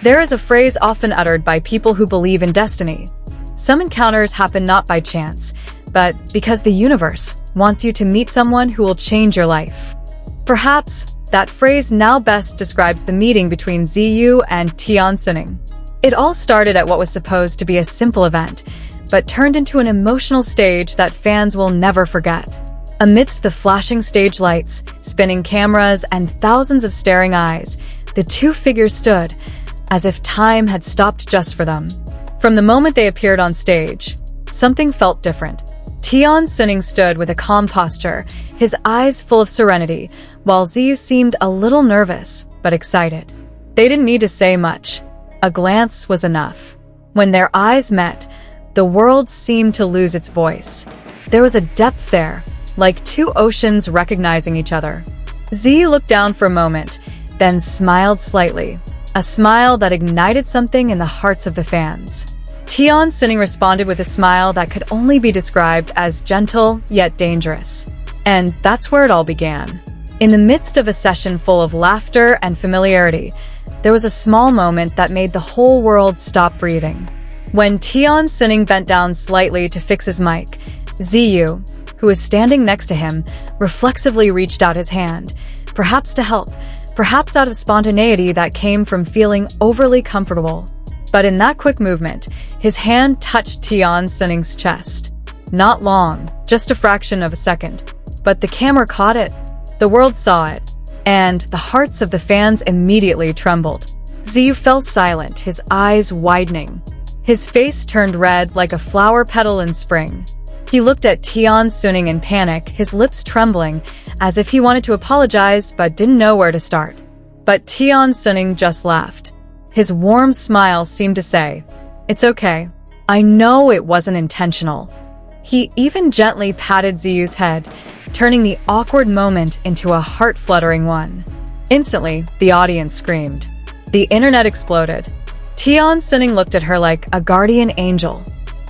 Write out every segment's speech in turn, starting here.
There is a phrase often uttered by people who believe in destiny. Some encounters happen not by chance, but because the universe wants you to meet someone who will change your life. Perhaps that phrase now best describes the meeting between Ziyu and Tian Xuning. It all started at what was supposed to be a simple event, but turned into an emotional stage that fans will never forget. Amidst the flashing stage lights, spinning cameras, and thousands of staring eyes, the two figures stood, as if time had stopped just for them. From the moment they appeared on stage, something felt different. Tian Xuning stood with a calm posture, his eyes full of serenity, while Ziyu seemed a little nervous, but excited. They didn't need to say much. A glance was enough. When their eyes met, the world seemed to lose its voice. There was a depth there, like two oceans recognizing each other. Ziyu looked down for a moment, then smiled slightly, a smile that ignited something in the hearts of the fans. Tian Xuning responded with a smile that could only be described as gentle yet dangerous. And that's where it all began. In the midst of a session full of laughter and familiarity, there was a small moment that made the whole world stop breathing. When Tian Xuning bent down slightly to fix his mic, Ziyu, who was standing next to him, reflexively reached out his hand, perhaps to help, perhaps out of spontaneity that came from feeling overly comfortable. But in that quick movement, his hand touched Tian Xuning's chest. Not long, just a fraction of a second. But the camera caught it, the world saw it, and the hearts of the fans immediately trembled. Ziyu fell silent, his eyes widening. His face turned red like a flower petal in spring. He looked at Tian Xuning in panic, his lips trembling, as if he wanted to apologize but didn't know where to start. But Tian Xuning just laughed. His warm smile seemed to say, "It's okay. I know it wasn't intentional." He even gently patted Ziyu's head, turning the awkward moment into a heart-fluttering one. Instantly, the audience screamed. The internet exploded. Tian Xuning looked at her like a guardian angel.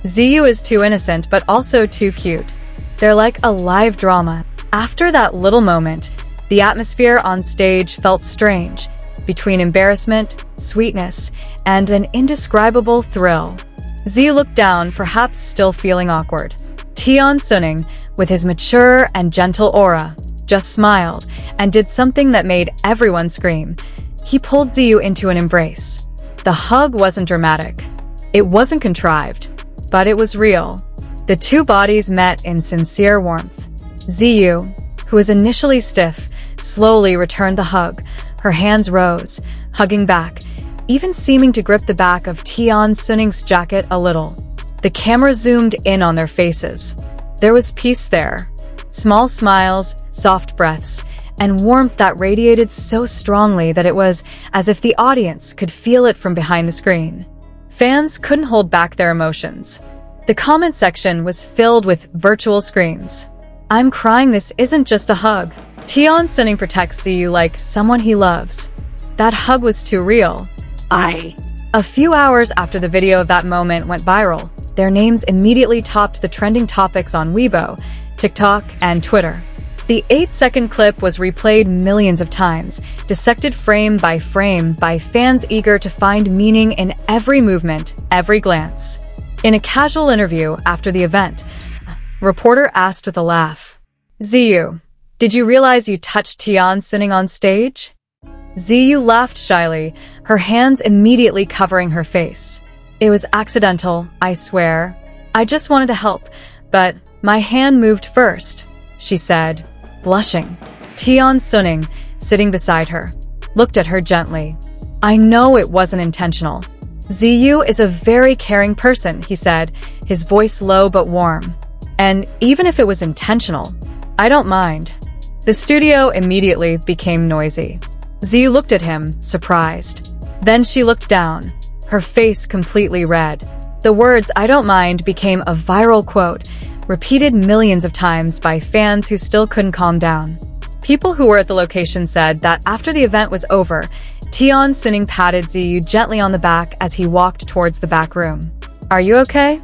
Ziyu is too innocent, but also too cute. They're like a live drama. After that little moment, the atmosphere on stage felt strange, between embarrassment, sweetness, and an indescribable thrill. Ziyu looked down, perhaps still feeling awkward. Tian Xuning, with his mature and gentle aura, just smiled and did something that made everyone scream. He pulled Ziyu into an embrace. The hug wasn't dramatic. It wasn't contrived, but it was real. The two bodies met in sincere warmth. Ziyu, who was initially stiff, slowly returned the hug. Her hands rose, hugging back, even seeming to grip the back of Tian Xuning's jacket a little. The camera zoomed in on their faces. There was peace there. Small smiles, soft breaths, and warmth that radiated so strongly that it was as if the audience could feel it from behind the screen. Fans couldn't hold back their emotions. The comment section was filled with virtual screams. "I'm crying, this isn't just a hug." Tian Xuning protects Ziyu like someone he loves. That hug was too real. A few hours after the video of that moment went viral, their names immediately topped the trending topics on Weibo, TikTok, and Twitter. The 8-second clip was replayed millions of times, dissected frame by fans eager to find meaning in every movement, every glance. In a casual interview after the event, a reporter asked with a laugh, "Ziyu, did you realize you touched Tian Xuning on stage?" Ziyu laughed shyly, her hands immediately covering her face. "It was accidental, I swear. I just wanted to help, but my hand moved first," she said, blushing. Tian Xuning, sitting beside her, looked at her gently. "I know it wasn't intentional." "Ziyu is a very caring person," he said, his voice low but warm. "And even if it was intentional, I don't mind." The studio immediately became noisy. Ziyu looked at him, surprised. Then she looked down, her face completely red. The words "I don't mind" became a viral quote, repeated millions of times by fans who still couldn't calm down. People who were at the location said that after the event was over, Tian Xuning patted Ziyu gently on the back as he walked towards the back room. "Are you okay?"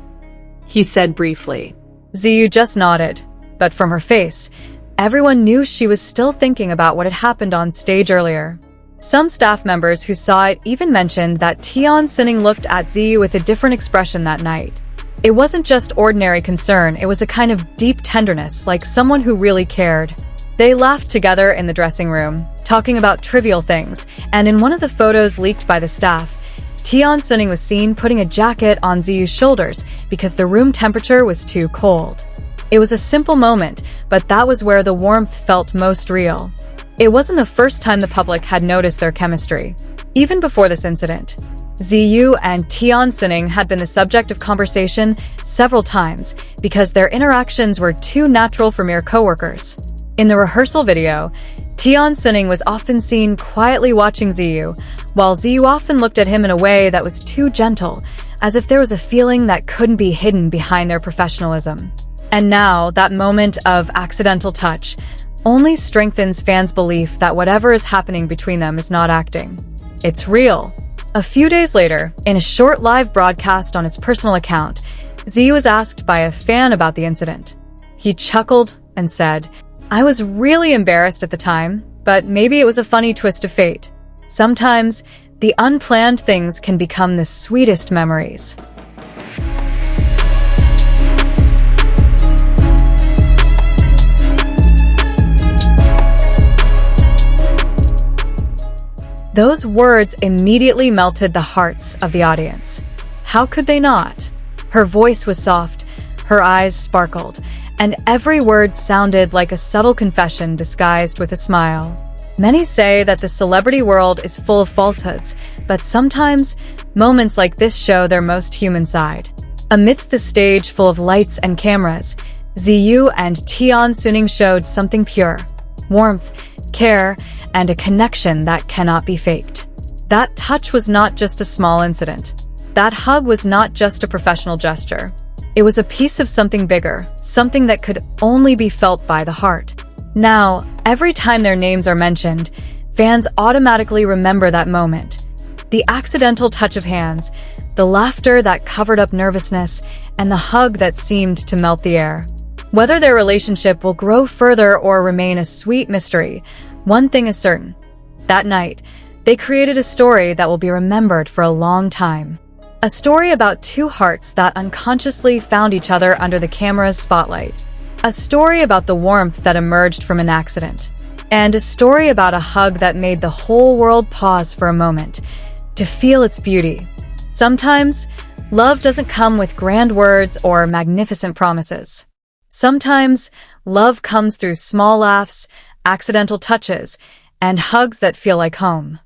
he said briefly. Ziyu just nodded, but from her face, everyone knew she was still thinking about what had happened on stage earlier. Some staff members who saw it even mentioned that Tian Xuning looked at Ziyu with a different expression that night. It wasn't just ordinary concern, it was a kind of deep tenderness, like someone who really cared. They laughed together in the dressing room, talking about trivial things, and in one of the photos leaked by the staff, Tian Xuning was seen putting a jacket on Ziyu's shoulders because the room temperature was too cold. It was a simple moment, but that was where the warmth felt most real. It wasn't the first time the public had noticed their chemistry. Even before this incident, Ziyu and Tian Xuning had been the subject of conversation several times because their interactions were too natural for mere coworkers. In the rehearsal video, Tian Xuning was often seen quietly watching Ziyu, while Ziyu often looked at him in a way that was too gentle, as if there was a feeling that couldn't be hidden behind their professionalism. And now, that moment of accidental touch only strengthens fans' belief that whatever is happening between them is not acting. It's real. A few days later, in a short live broadcast on his personal account, Ziyu was asked by a fan about the incident. He chuckled and said, "I was really embarrassed at the time, but maybe it was a funny twist of fate. Sometimes, the unplanned things can become the sweetest memories." Those words immediately melted the hearts of the audience. How could they not? Her voice was soft, her eyes sparkled, and every word sounded like a subtle confession disguised with a smile. Many say that the celebrity world is full of falsehoods, but sometimes moments like this show their most human side. Amidst the stage full of lights and cameras, Ziyu and Tian Xuning showed something pure: warmth, care, and a connection that cannot be faked. That touch was not just a small incident. That hug was not just a professional gesture. It was a piece of something bigger, something that could only be felt by the heart. Now, every time their names are mentioned, fans automatically remember that moment. The accidental touch of hands, the laughter that covered up nervousness, and the hug that seemed to melt the air. Whether their relationship will grow further or remain a sweet mystery, one thing is certain. That night, they created a story that will be remembered for a long time. A story about two hearts that unconsciously found each other under the camera's spotlight. A story about the warmth that emerged from an accident. And a story about a hug that made the whole world pause for a moment to feel its beauty. Sometimes, love doesn't come with grand words or magnificent promises. Sometimes, love comes through small laughs, accidental touches, and hugs that feel like home.